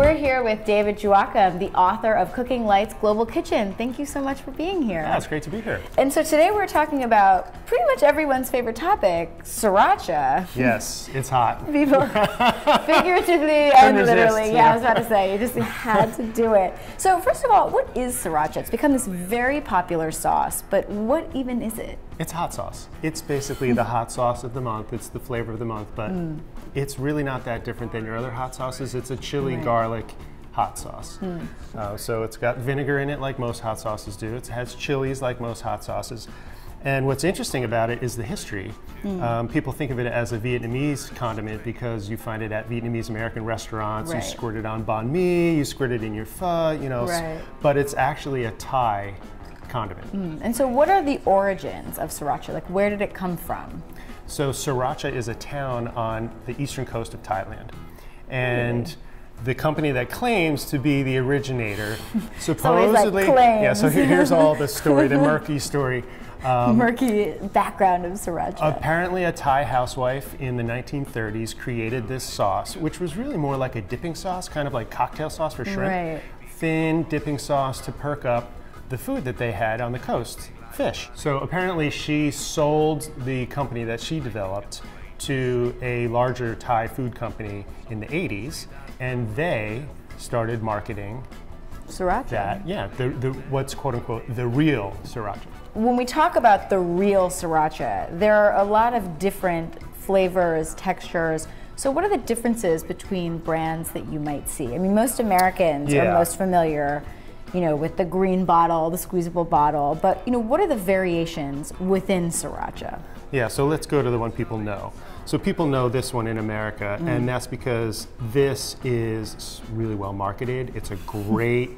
We're here with David Joachim, the author of Cooking Light's Global Kitchen. Thank you so much for being here. Yeah, it's great to be here. And so today we're talking about pretty much everyone's favorite topic, Sriracha. Yes, it's hot. People, figuratively and literally. Yeah, I was about to say, you just had to do it. So first of all, what is Sriracha? It's become this very popular sauce, but what even is it? It's hot sauce. It's basically the hot sauce of the month. It's the flavor of the month, but it's really not that different than your other hot sauces. It's a chili garlic hot sauce. So it's got vinegar in it like most hot sauces do. It has chilies like most hot sauces. And what's interesting about it is the history. People think of it as a Vietnamese condiment because you find it at Vietnamese American restaurants. You squirt it on banh mi, you squirt it in your pho, you know. But it's actually a Thai condiment. And so what are the origins of Sriracha? Like, where did it come from? So Sriracha is a town on the eastern coast of Thailand. And the company that claims to be the originator supposedly, yeah, so here's all the story, the murky story. Murky background of Sriracha. Apparently a Thai housewife in the 1930s created this sauce, which was really more like a dipping sauce, kind of like cocktail sauce for shrimp. Thin dipping sauce to perk up the food that they had on the coast, fish. So apparently she sold the company that she developed to a larger Thai food company in the 80s, and they started marketing Sriracha. The what's quote unquote the real Sriracha. When we talk about the real Sriracha, there are a lot of different flavors, textures. So what are the differences between brands that you might see? I mean, most Americans are most familiar, you know, with the green bottle, the squeezable bottle, but you know, what are the variations within Sriracha? Yeah, so let's go to the one people know. So people know this one in America, and that's because this is really well marketed. It's a great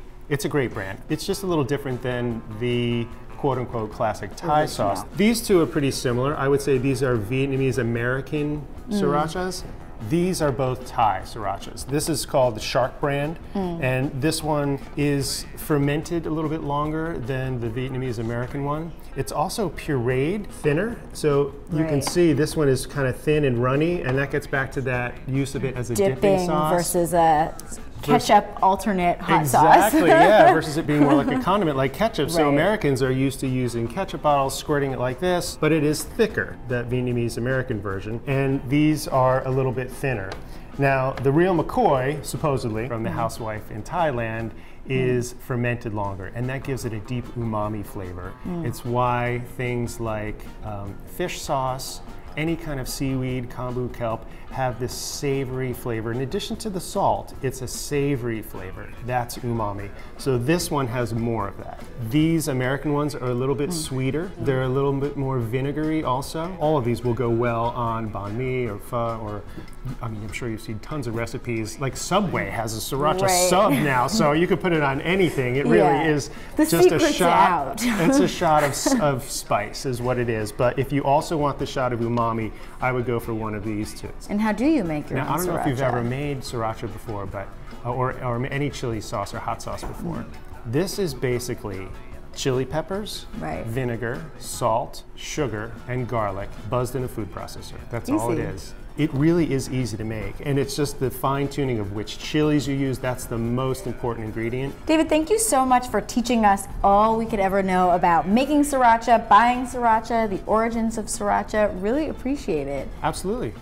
brand. It's just a little different than the quote-unquote classic Thai sauce. These two are pretty similar. I would say these are Vietnamese American Srirachas. These are both Thai Srirachas. This is called the Shark brand, and this one is fermented a little bit longer than the Vietnamese American one. It's also pureed, thinner, so you can see this one is kind of thin and runny, and that gets back to that use of it as a dipping sauce. Versus a ketchup alternate hot sauce. Exactly, yeah, versus it being more like a condiment like ketchup. So Americans are used to using ketchup bottles, squirting it like this, but it is thicker, that Vietnamese American version, and these are a little bit thinner. Now, the real McCoy, supposedly, from the housewife in Thailand, is fermented longer, and that gives it a deep umami flavor. It's why things like fish sauce, any kind of seaweed, kombu, kelp, have this savory flavor. In addition to the salt, it's a savory flavor. That's umami. So this one has more of that. These American ones are a little bit sweeter. They're a little bit more vinegary also. All of these will go well on banh mi or pho, or, I mean, I'm sure you've seen tons of recipes. Like Subway has a Sriracha sub now, so you could put it on anything. It really is just a shot. It's a shot of spice is what it is. But if you also want the shot of umami, I would go for one of these two. And how do you make your own Sriracha? I don't know if you've ever made Sriracha before, but or any chili sauce or hot sauce before. This is basically chili peppers, vinegar, salt, sugar, and garlic buzzed in a food processor. That's all it is. It really is easy to make, and it's just the fine-tuning of which chilies you use. That's the most important ingredient. David, thank you so much for teaching us all we could ever know about making Sriracha, buying Sriracha, the origins of Sriracha. Really appreciate it. Absolutely.